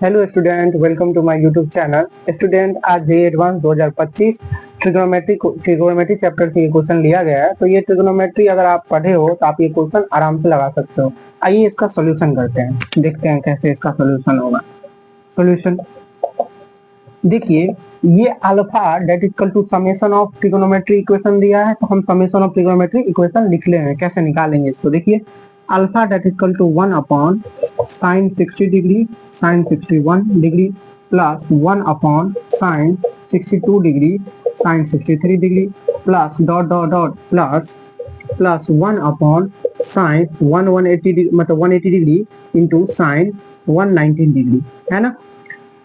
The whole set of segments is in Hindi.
Hello student, welcome to my YouTube channel. Student, आज जे एडवांस 2025 ट्रिग्नोमेट्री चैप्टर से ये क्वेश्चन लिया गया है। तो ये ट्रिग्नोमेट्री अगर आप पढ़े हो तो आप ये क्वेश्चन आराम से लगा सकते हो। आइए इसका सॉल्यूशन करते हैं, देखते हैं कैसे इसका सॉल्यूशन होगा। सॉल्यूशन देखिए, ये alpha that equal to summation of trigonometry equation दिया है, तो हम समेशन ऑफ ट्रिग्नोमेट्री इक्वेशन लिख ले हैं। कैसे निकालेंगे इसको, देखिए alpha that equal to 1 upon sine 60 degree sine 61 degree plus 1 upon sine 62 degree sine 63 degree plus dot dot dot plus 1 upon sine 180 मतलब 180 डिग्री इंटू साइन 119 डिग्री, है ना।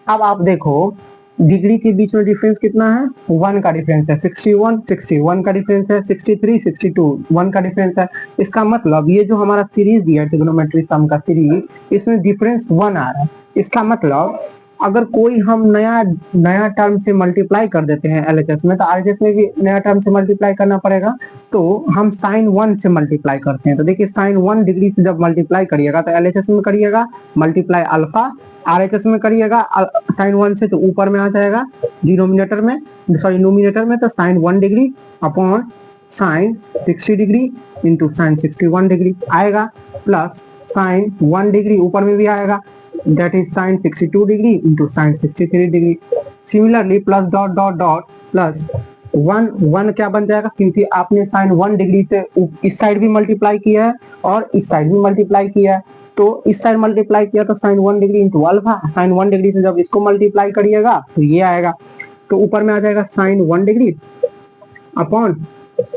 अब आप देखो डिग्री के बीच में डिफरेंस कितना है, 1 का डिफरेंस है। 61 का डिफरेंस है। 63 62 1 का डिफरेंस है। इसका मतलब ये जो हमारा सीरीज दिया है ट्रिग्नोमेट्री सम का सीरीज, इसमें डिफरेंस 1 आ रहा है। इसका मतलब अगर कोई हम नया टर्म से मल्टीप्लाई कर देते हैं एलएचएस में, तो आरएचएस में भी नया टर्म से मल्टीप्लाई करना पड़ेगा। तो हम साइन 1 से मल्टीप्लाई करते हैं। तो देखिए साइन 1 डिग्री से जब मल्टीप्लाई करिएगा तो एलएचएस में करिएगा मल्टीप्लाई अल्फा, आरएचएस में करिएगा साइन 1 से तो ऊपर में आ जाएगा डिनोमिनेटर में, सॉरी नोमिनेटर में, तो sine 1 degree upon sine 60 degree into sine 61 degree आएगा, प्लस साइन 1 डिग्री ऊपर में भी आएगा, that is sin 62 degree into sin 63 degree. Similarly plus dot dot dot plus 1 क्या बन जाएगा, क्योंकि आपने sin 1 डिग्री से इस साइड भी मल्टीप्लाई किया है और इस साइड भी मल्टीप्लाई किया है। तो इस साइड मल्टीप्लाई किया तो sin 1 degree into alpha, sin 1 degree से जब इसको मल्टीप्लाई करिएगा तो ये आएगा। तो ऊपर में आ जाएगा sin 1 degree upon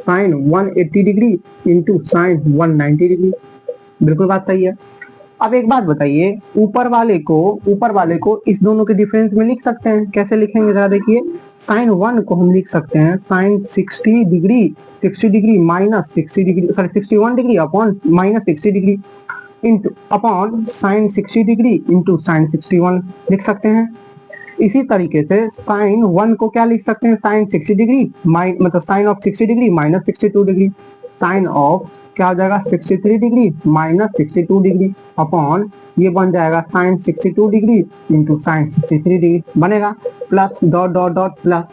sin 180 degree into sin 190 degree. बिल्कुल बात सही है। अब एक बात बताइए, ऊपर वाले को इस दोनों के डिफरेंस में लिख सकते हैं। कैसे लिखेंगे जरा देखिए, साइन 1 को हम लिख सकते हैं sine 60 degree minus 60 degree, sorry 61 degree upon minus 60 degree into upon sine 60 degree into sine 61 लिख सकते हैं। इसी तरीके से साइन 1 को क्या लिख सकते हैं, साइन 60 डिग्री मतलब sine of 60 degree minus 62 degree, sine of क्या हो जाएगा 63 डिग्री माइनस 62 डिग्री अपॉन ये बन जाएगा sine 62 degree into sine 63 degree बनेगा, plus dot dot dot plus.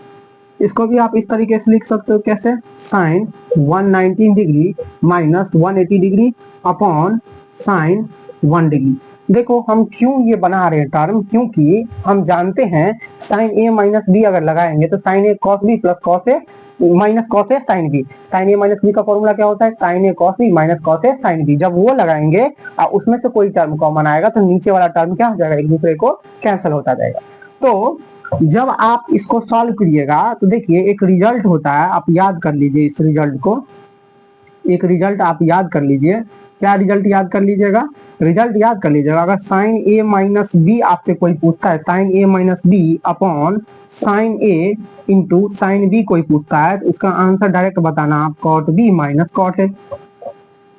इसको भी आप इस तरीके से लिख सकते हो, कैसे, sine 119 degree minus 180 degree upon sine 1 degree. देखो हम क्यों ये बना रहे हैं टर्म, क्योंकि हम जानते हैं साइन ए माइनस बी अगर लगाएंगे तो sign A cos B plus cos A minus cos A sine B. Sign A minus B का फॉर्मूला क्या होता है, sine A cos B minus cos A sine B. जब वो लगाएंगे उसमें से कोई टर्म कॉमन आएगा तो नीचे वाला टर्म क्या हो जाएगा, एक दूसरे को कैंसिल होता जाएगा। तो जब आप इसको सॉल्व करिएगा तो देखिए एक रिजल्ट होता है, आप याद कर लीजिए इस रिजल्ट को, एक रिजल्ट आप याद कर लीजिए। क्या रिजल्ट याद कर लीजिएगा, रिजल्ट याद कर लीजिएगा। अगर साइन ए माइनस बी आपसे कोई पूछता है, sine A minus B upon sine A into sine B कोई पूछता है, तो इसका आंसर डायरेक्ट बताना आप, cot B minus cot A.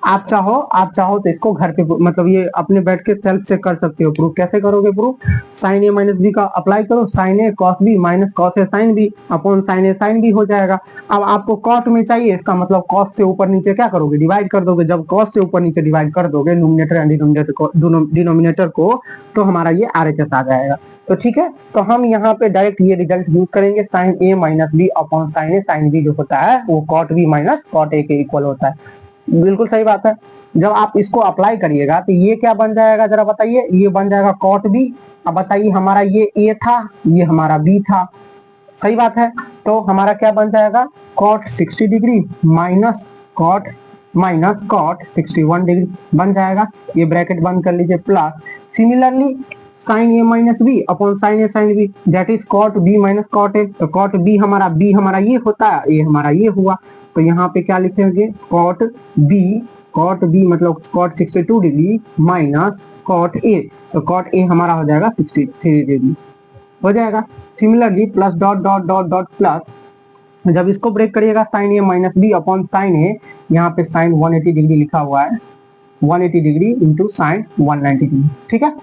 आप चाहो तो इसको घर पे मतलब ये अपने बैठ के सेल्फ से कर सकते हो प्रूफ। कैसे करोगे proof, sign A minus B का अप्लाई करो, sign A cos B minus cos A sine B upon sine A sine B हो जाएगा। अब आपको कॉट में चाहिए, इसका मतलब कॉस से ऊपर नीचे क्या करोगे, डिवाइड कर दोगे। जब कॉस से ऊपर नीचे डिवाइड कर दोगे नोमिनेटर एंड डिनोमिनेटर को, तो हमारा ये आरएचएस आ जाएगा। तो ठीक है, तो हम यहाँ पे डायरेक्ट ये रिजल्ट यूज करेंगे, sine A minus B upon sine A sine B जो होता है वो cot B minus cot A के इक्वल होता है। बिल्कुल सही बात है। जब आप इसको अप्लाई करिएगा तो ये क्या बन जाएगा जरा बताइए, ये बन जाएगा कॉट बी। अब बताइए हमारा ये ए था, ये हमारा बी था, सही बात है। तो हमारा क्या बन जाएगा, cot 60 degree minus cot 61 degree बन जाएगा। ये ब्रैकेट बंद कर लीजिए, plus similarly sine A minus B upon sine A sine B that is cot B minus cot A. तो कॉट बी हमारा ये होता है, ये हमारा ये हुआ। तो यहाँ पे क्या लिखेंगे, कॉट बी मतलब cot 62 degree minus cot A, तो कॉट ए हमारा हो जाएगा 63 डिग्री हो जाएगा। Similarly plus dot dot dot dot plus, जब इसको ब्रेक करिएगा sine A minus B upon sine ए, यहाँ पे साइन 180 डिग्री लिखा हुआ है, 180 डिग्री इंटू साइन 190 डिग्री, ठीक है।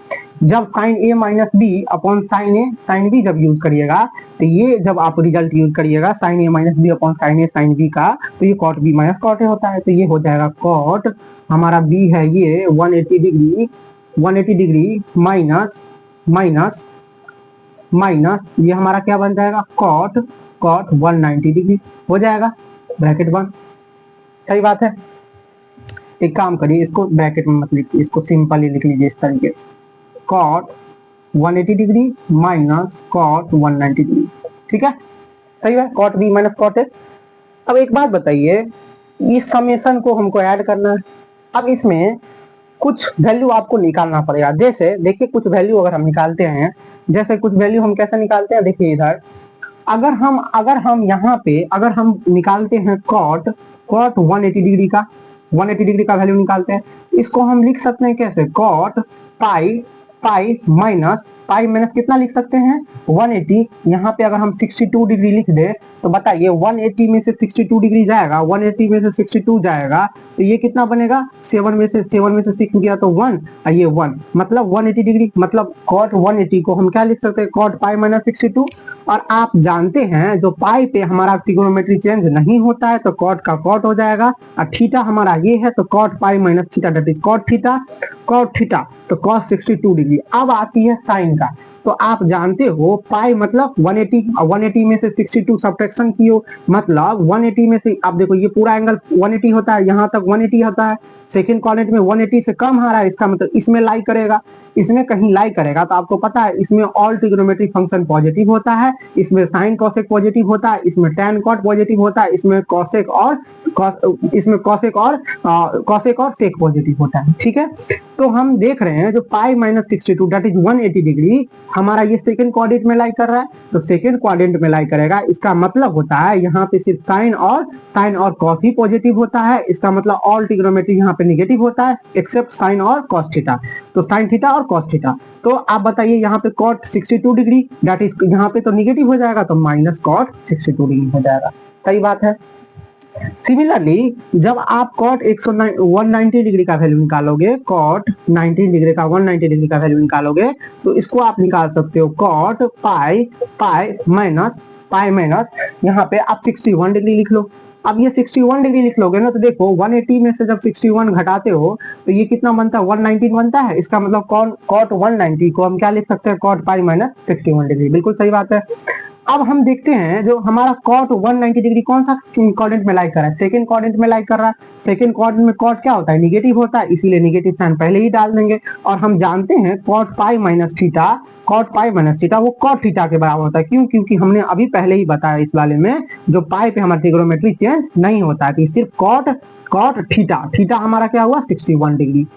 जब sine A minus B upon sine A sine B जब यूज करिएगा, तो ये जब आप रिजल्ट यूज करिएगा sine A minus B upon sine A sine B का, तो ये cot B minus cot A होता है। तो ये हो जाएगा कॉट, हमारा बी है ये 180 डिग्री माइनस माइनस माइनस ये हमारा क्या बन जाएगा, कॉट कॉट 190 डिग्री हो जाएगा, ब्रैकेट बंद। सही बात है। एक काम करिए, इसको ब्रैकेट में मत लिखिए, इसको सिंपल ही लिख लीजिए इस तरीके से, cot 180 degree minus cot 190 degree. ठीक है, सही है, cot B minus cot A. अब एक बात बताइए, इस समेशन को हमको ऐड करना है। अब इसमें कुछ वैल्यू आपको निकालना पड़ेगा। जैसे देखिए, कुछ वैल्यू अगर हम निकालते हैं, जैसे कुछ वैल्यू हम कैसे निकालते हैं, देखिए इधर अगर हम यहाँ पे अगर हम निकालते हैं कॉट कॉट 180 डिग्री का, 180 डिग्री का वैल्यू निकालते हैं, इसको हम लिख सकते हैं कैसे, कॉट पाई पाई माइनस कितना लिख सकते हैं, 180। यहाँ पे अगर हम 62 डिग्री लिख दे तो बताइए 180 में से 62 डिग्री जाएगा, 180 में से 62 जाएगा तो ये कितना बनेगा, 7 में से 6 गया तो 1, और ये 1 मतलब 180 डिग्री, मतलब कॉट 180 को हम क्या लिख सकते हैं, कॉट पाई माइनस 62। और आप जानते हैं जो पाई पे हमारा ट्रिग्नोमेट्री चेंज नहीं होता है तो कॉट का कॉट हो जाएगा, और थीटा हमारा ये है तो cot pi minus theta that is cot theta तो कॉस 62 डिग्री। अब आती है साइन का, तो आप जानते हो पाई मतलब 180, 180 में से 62 सब्ट्रैक्शन कियो, मतलब 180 में से, आप देखो ये पूरा एंगल 180 होता है, यहाँ तक 180 होता है, सेकंड क्वाड्रेंट में 180 से कम आ रहा है, इसका मतलब इसमें लाई करेगा, इसमें कहीं लाई करेगा तो आपको पता है इसमें ऑल ट्रिग्नोमेट्रिक फंक्शन पॉजिटिव होता है, इसमें साइन कॉसेक पॉजिटिव होता है, इसमें टैन कॉट पॉजिटिव होता है, इसमें कॉसेक और सेक पॉजिटिव होता है। ठीक है, तो हम देख रहे हैं जो pi minus 62 that is 180 degree हमारा ये सेकंड क्वाड्रेंट में लाई कर रहा है, तो सेकंड क्वाड्रेंट में लाई करेगा, इसका मतलब होता है यहाँ पे सिर्फ साइन और कॉस ही पॉजिटिव होता है, इसका मतलब ऑल ट्रिग्नोमेट्री यहाँ पे निगेटिव होता है एक्सेप्ट साइन और कॉस थीटा, तो साइन थीटा और कॉस थीटा। तो आप बताइए यहाँ पे कॉट 62 डिग्री दैट इज यहाँ पे तो निगेटिव हो जाएगा तो माइनस कॉट 62 डिग्री हो जाएगा। सही बात है। सिमिलरली जब आप कॉट 190 डिग्री का वैल्यू निकालोगे, कॉट 90 डिग्री का 190 डिग्री का वैल्यू निकालोगे तो इसको आप निकाल सकते हो कॉट पाई माइनस यहाँ पे आप 61 डिग्री लिख लो। अब ये 61 डिग्री लिख लोगे ना तो देखो 180 में से जब 61 घटाते हो तो ये कितना बनता है, 119 बनता है, इसका मतलब कॉट 190 को हम क्या लिख सकते हैं, कॉट पाई माइनस 61 डिग्री। बिल्कुल सही बात है। अब हम देखते हैं जो हमारा कॉट 190 डिग्री कौन सा क्वाड्रेंट में लाई कर रहा है, सेकंड क्वाड्रेंट में लाई कर रहा है। सेकंड क्वाड्रेंट में कॉट क्या होता है, निगेटिव होता है, इसीलिए निगेटिव साइन पहले ही डाल देंगे। और हम जानते हैं कॉट पाई माइनस थीटा वो कॉट थीटा के बराबर होता है। क्यों, क्योंकि हमने अभी पहले ही बताया इस वाले में जो पाई पे हमारा ट्रिग्नोमेट्री चेंज नहीं होता है, सिर्फ कॉट थीटा हमारा क्या हुआ 61 डिग्री।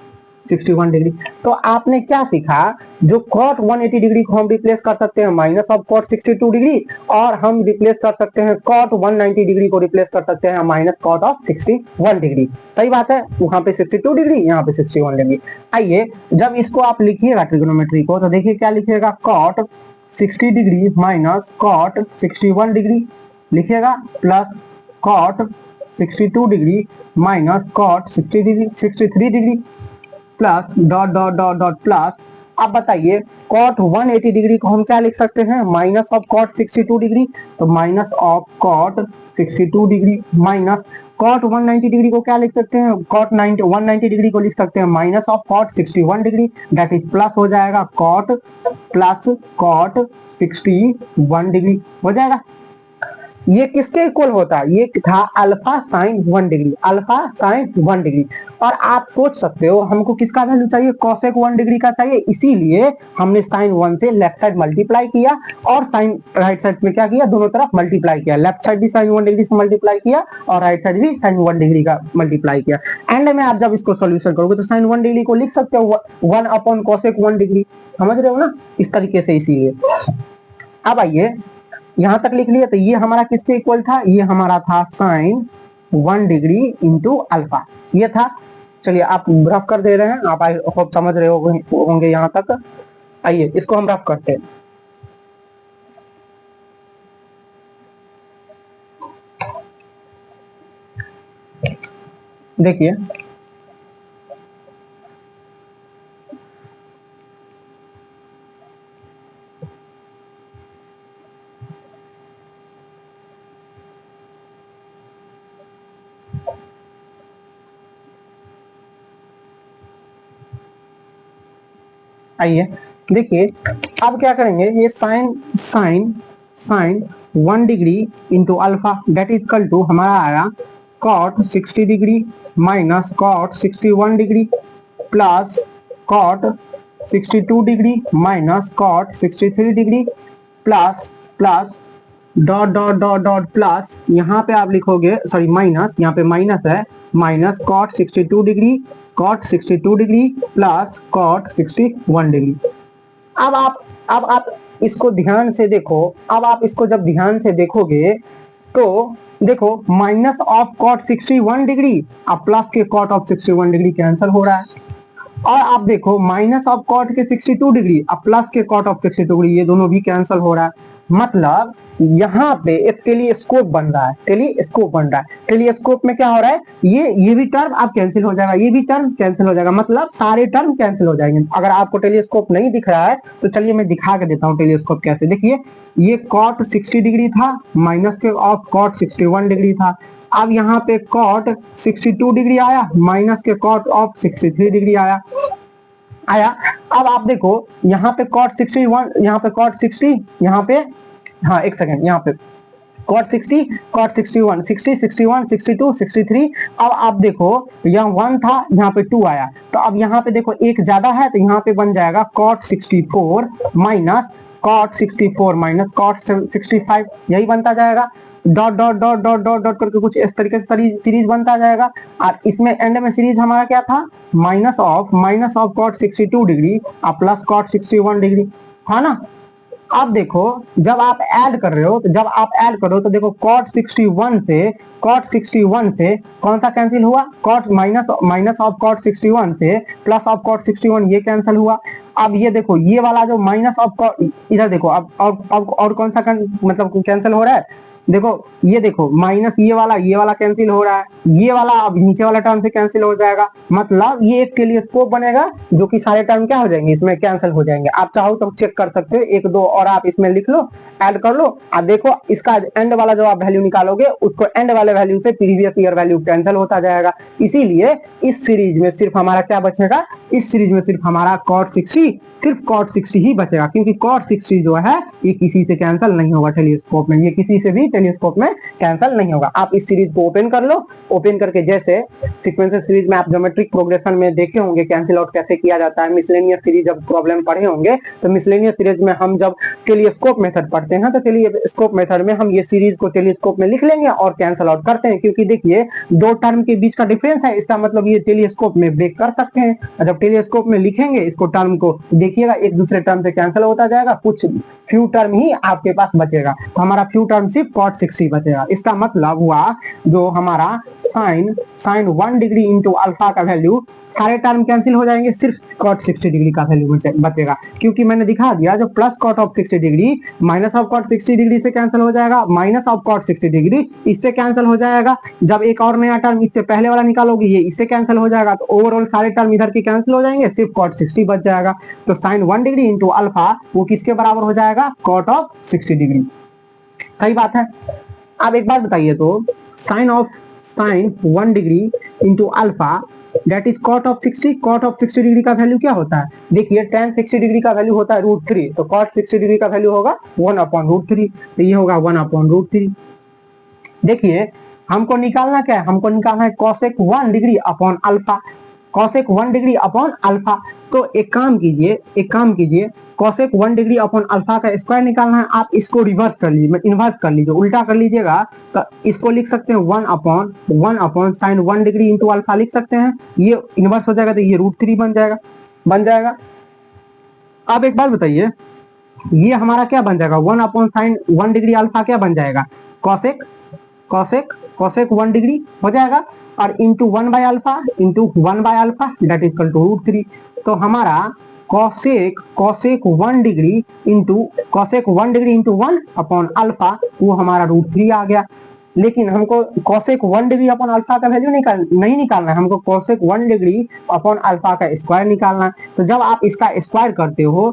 तो आपने क्या सीखा, जो cot 180 डिग्री को हम रिप्लेस कर सकते हैं माइनस ऑफ cot 62 डिग्री, और हम रिप्लेस कर सकते हैं cot 190 डिग्री को रिप्लेस कर सकते हैं माइनस cot ऑफ 61 डिग्री। सही बात है, वहां पे 62 डिग्री यहाँ पे 61 डिग्री। आइए जब इसको आप लिखिएगा ट्रिग्नोमेट्री को तो देखिए क्या लिखिएगा, cot 60 degree minus cot 61 degree लिखिएगा, plus cot 62 degree minus cot 63 degree, plus dot dot dot dot plus. अब बताइए कॉट 180 डिग्री को हम क्या लिख सकते हैं, माइनस ऑफ कॉट 62 डिग्री, तो minus of cot 62 degree minus cot 190 degree को क्या लिख सकते हैं, कॉट 190 डिग्री को लिख सकते हैं minus of cot 61 degree that is plus हो जाएगा कॉट प्लस कॉट 61 डिग्री हो जाएगा। ये किसके इक्वल होता है, ये था अल्फा साइन 1 डिग्री। और आप सोच सकते हो हमको किसका वैल्यू चाहिए, कोसेक 1 डिग्री का चाहिए, इसीलिए हमने साइन 1 से लेफ्ट साइड मल्टीप्लाई किया और साइन राइट साइड में क्या किया, दोनों तरफ मल्टीप्लाई किया, लेफ्ट साइड भी साइन 1 डिग्री से मल्टीप्लाई किया और राइट साइड भी साइन 1 डिग्री का मल्टीप्लाई किया। एंड में आप जब इसको सोल्यूशन करोगे तो साइन 1 डिग्री को लिख सकते हो 1 अपॉन कोसेक 1 डिग्री, समझ रहे हो ना, इस तरीके से। इसीलिए अब आइए यहां तक लिख लिया, तो ये हमारा किसके इक्वल था, ये हमारा था साइन 1 डिग्री इंटू अल्फा, ये था। चलिए आप रफ कर दे रहे हैं, आप आई होप समझ रहे होंगे यहां तक। आइए इसको हम रफ करते हैं। देखिए आइए देखिए अब क्या करेंगे, ये sine 1 degree into alpha that is equal to हमारा आया cot 60 degree minus cot 61 degree plus cot 62 degree minus cot 63 degree plus plus dot dot dot dot plus, यहाँ पे आप लिखोगे सॉरी माइनस, यहाँ पे माइनस है, minus cot 62 degree plus cot 61 degree. अब आप इसको ध्यान से देखो, अब आप इसको जब ध्यान से देखोगे तो देखो माइनस ऑफ कॉट 61 डिग्री अब प्लस के कॉट ऑफ 61 डिग्री कैंसिल हो रहा है, और आप देखो माइनस ऑफ कॉट के 62 डिग्री अब प्लस के कॉट ऑफ 62 डिग्री, ये दोनों भी कैंसिल हो रहा है। मतलब यहाँ पे एक टेलीस्कोप बन रहा है, टेलीस्कोप में क्या हो रहा है, ये भी टर्म अब कैंसिल हो जाएगा, ये भी टर्म कैंसिल हो जाएगा, मतलब सारे टर्म कैंसिल हो जाएंगे। अगर आपको टेलीस्कोप नहीं दिख रहा है तो चलिए मैं दिखा के देता हूँ टेलीस्कोप कैसे। देखिए ये कॉट 60 डिग्री था, माइनस के ऑफ कॉट 61 डिग्री था, अब यहाँ पे कॉट 62 डिग्री आया, माइनस के कॉट ऑफ 63 डिग्री आया। अब आप देखो यहाँ पे कॉट 61, यहाँ पे कॉट 60, यहाँ पे हाँ एक सेकेंड, यहाँ पे कॉट 60, कॉट 61, 60, 61, 62, 63। अब आप देखो यहाँ 1 था, यहाँ पे 2 आया, तो अब यहाँ पे देखो एक ज्यादा है तो यहाँ पे बन जाएगा cot 64 minus cot 64 minus cot 65, यही बनता जाएगा। Dot dot dot dot dot dot करके कुछ इस तरीके से सीरीज बनता जाएगा, और इसमें एंड में सीरीज हमारा क्या था, माइनस ऑफ कॉट 62 डिग्री और प्लस कॉट 61 डिग्री, है ना। अब देखो जब आप ऐड कर रहे हो तो देखो कॉट 61 से कौन सा कैंसिल हुआ, कॉट माइनस ऑफ कॉट 61 से प्लस ऑफ कॉट 61, ये कैंसिल हुआ। अब ये देखो ये वाला जो माइनस ऑफ कॉट, इधर देखो अब और कौन सा मतलब कैंसिल हो रहा है, देखो ये देखो माइनस ये वाला कैंसिल हो रहा है, ये वाला अब नीचे वाला टर्म से कैंसिल हो जाएगा, मतलब ये एक टेलीस्कोप बनेगा जो कि सारे टर्म क्या हो जाएंगे, इसमें कैंसिल हो जाएंगे। आप चाहो तो चेक कर सकते हो, एक दो और आप इसमें लिख लो, ऐड कर लो, और देखो इसका एंड वाला जो आप वैल्यू निकालोगे उसको एंड वाले वैल्यू से प्रीवियस ईयर वैल्यू कैंसिल होता जाएगा। इसीलिए इस सीरीज में सिर्फ हमारा क्या बचेगा, इस सीरीज में सिर्फ हमारा कॉट 60, सिर्फ कॉट 60 ही बचेगा, क्योंकि कॉट 60 जो है ये किसी से कैंसिल नहीं होगा टेलीस्कोप में, ये किसी से भी टेलीस्कोप में कैंसिल नहीं होगा। आप इस सीरीज को ओपन कर लो, ओपन करके जैसे सीक्वेंशियल सीरीज में आप ज्योमेट्रिक प्रोग्रेशन में देखे होंगे कैंसिल आउट कैसे किया जाता है, मिसलेनियस सीरीज जब प्रॉब्लम पढ़े होंगे तो मिसलेनियस सीरीज में हम जब टेलीस्कोप मेथड पढ़ते हैं तो टेलीस्कोप मेथड में हम ये सीरीज को टेलीस्कोप में लिख लेंगे और कैंसिल आउट करते हैं, क्योंकि देखिए दो टर्म के बीच का डिफरेंस है, इसका मतलब ये टेलीस्कोप में ब्रेक कर सकते हैं। जब टेलीस्कोप में लिखेंगे इसको टर्म को, देखिएगा एक दूसरे टर्म से कैंसिल होता जाएगा, कुछ फ्यू टर्म ही आपके पास बचेगा, तो हमारा फ्यू टर्म सिर्फ कॉट 60 बचेगा। इसका मतलब हुआ जो हमारा साइन 1 डिग्री इंटू अल्फा का वैल्यू सारे टर्म कैंसिल हो जाएंगे, सिर्फ कॉट 60 डिग्री का वैल्यू बचेगा, क्योंकि मैंने दिखा दिया जो plus cot of 60 degree minus of cot 60 degree से कैंसिल हो जाएगा, माइनस ऑफ कॉट 60 डिग्री इससे कैंसिल हो जाएगा। जब एक और नया टर्म इससे पहले वाला निकालोगे ये इससे कैंसिल हो जाएगा, तो ओवरऑल सारे टर्म इधर के कैंसिल हो जाएंगे, सिर्फ कॉट 60 बच जाएगा। तो साइन 1 डिग्री इंटू अल्फा वो किसके बराबर हो जाएगा, कॉट ऑफ 60 डिग्री। सही बात है। अब एक बात बताइए तो sine 1 degree into alpha that is cot of 60 degree का वैल्यू क्या होता है, देखिए tan 60 डिग्री का वैल्यू होता है √3, तो कॉट 60 डिग्री का वैल्यू होगा 1/√3, तो ये होगा 1/√3। देखिए हमको निकालना क्या है, हमको निकालना है cosec 1 degree upon alpha, cosec 1 degree upon alpha. तो एक काम कीजिए cosec 1 डिग्री अपॉन अल्फा का स्क्वायर निकालना है, आप इसको रिवर्स कर लीजिए, इन्वर्स कर लीजिए, उल्टा कर लीजिएगा, तो इसको लिख सकते हैं 1 upon sine 1 degree into alpha लिख सकते हैं, ये इन्वर्स हो जाएगा तो ये √3 बन जाएगा। अब एक बात बताइए, ये हमारा क्या बन जाएगा, 1 अपॉन साइन 1 डिग्री अल्फा क्या बन जाएगा, cosec 1 डिग्री हो जाएगा, और into 1 by alpha that is equal to √3। तो हमारा cosec 1 degree into 1 upon alpha वो हमारा √3 आ गया। लेकिन हमको cosec 1 डिग्री अपॉन अल्फा का वैल्यू नहीं निकालना है, हमको cosec 1 डिग्री अपॉन अल्फा का स्क्वायर निकालना है। तो जब आप इसका स्क्वायर करते हो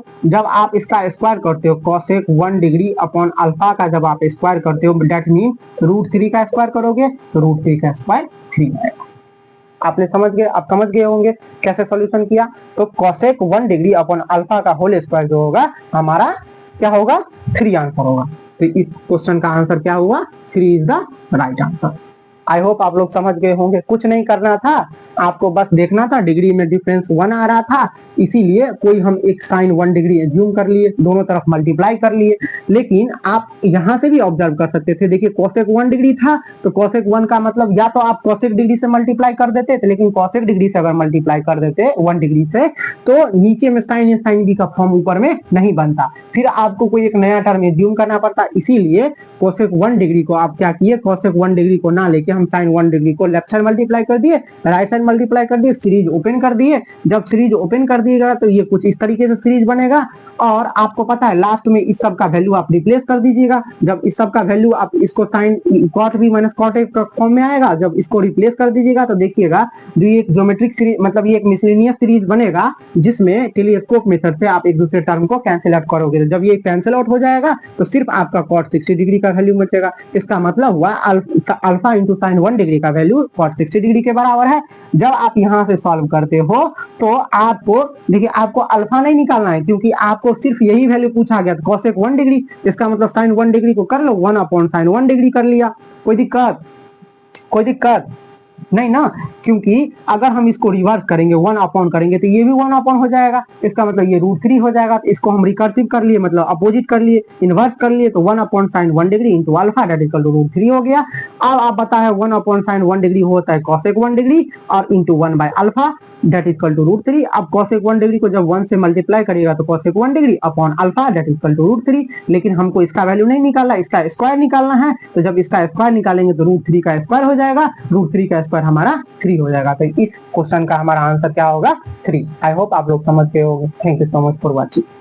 cosec 1 डिग्री अपॉन अल्फा का जब आप स्क्वायर करते हो दैट मीन √3 का स्क्वायर करोगे तो √3 का स्क्वायर 3 आएगा। आपने आप समझ गए होंगे कैसे सॉल्यूशन किया। तो cosec 1 डिग्री अपॉन अल्फा का होल स्क्वायर जो होगा हमारा क्या होगा 3 आंसर होगा। तो इस क्वेश्चन का आंसर क्या हुआ 3 is the right answer. I hope आप लोग समझ गए होंगे। कुछ नहीं करना था, आपको बस देखना था डिग्री में डिफरेंस 1 आ रहा था, इसीलिए कोई हम एक साइन 1 डिग्री एज्यूम कर लिए, दोनों तरफ मल्टीप्लाई कर लिए। लेकिन आप यहां से भी ऑब्जर्व कर सकते थे, देखिए cosec 1 डिग्री था तो cosec 1 का मतलब या तो आप cosec डिग्री से मल्टीप्लाई कर देते थे, लेकिन cosec डिग्री से अगर मल्टीप्लाई कर देते 1 डिग्री से तो नीचे में साइन ए साइन बी का फॉर्म ऊपर में नहीं बनता, फिर आपको कोई एक नया टर्म एज्यूम करना पड़ता। इसीलिए cosec 1 डिग्री को आप क्या किए, cosec 1 डिग्री को ना लेके हम sin 1 डिग्री को लेफ्ट साइड मल्टीप्लाई कर दिए, राइट साइड मल्टीप्लाई कर दिए, सीरीज ओपन कर दिए। जब सीरीज ओपन कर दिएगा तो ये कुछ इस तरीके से सीरीज बनेगा और आपको पता है लास्ट में इस सब का वैल्यू आप रिप्लेस कर दीजिएगा। जब इस सब का वैल्यू आप इसको साइन cot b माइनस cot a फॉर्म में आएगा, जब इसको रिप्लेस कर दीजिएगा तो देखिएगा जो ये एक ज्योमेट्रिक सीरीज मतलब ये एक मिसलेनियस सीरीज बनेगा जिसमें टेलीस्कोप मेथड से आप एक दूसरे टर्म को कैंसिल आउट करोगे। जब ये कैंसिल आउट हो जाएगा तो सिर्फ आपका cot 60 डिग्री का वैल्यू बचेगा। इसका मतलब हुआ अल्फा इंटू साइन 1 डिग्री का वैल्यू cot 60 डिग्री के बराबर है। जब आप यहां से सॉल्व करते हो तो आपको देखिए आपको अल्फा नहीं निकालना है, क्योंकि आपको सिर्फ यही वैल्यू पूछा गया था cosec 1 डिग्री। इसका मतलब साइन 1 डिग्री को कर लो 1 अपॉन साइन 1 डिग्री कर लिया। कोई दिक्कत नहीं ना, क्योंकि अगर हम इसको रिवर्स करेंगे 1 अपॉन करेंगे तो ये भी 1 अपॉन हो जाएगा। इसका मतलब ये √3 हो जाएगा। तो इसको हम रिकर्सिव कर लिए मतलब अपोजिट कर लिए, इनवर्स कर लिए, तो 1 upon sine 1 degree into alpha that equal to √3 हो गया। अब आप बताएं 1 अपॉन साइन 1 डिग्री होता है cosec 1 डिग्री और into 1 by alpha that equal to √3। अब cosec 1 डिग्री को जब 1 से मल्टीप्लाई करिएगा तो cosec 1 degree upon alpha that equal to √3। लेकिन हमको इसका वैल्यू नहीं निकालना, इसका स्क्वायर निकालना है। तो जब इसका स्क्वायर निकालेंगे तो √3 का स्क्वायर हो जाएगा, √3 का स्क्वायर हमारा 3 हो जाएगा। तो इस क्वेश्चन का हमारा आंसर क्या होगा 3। आई होप आप लोग समझ गए होंगे। Thank you so much for watching.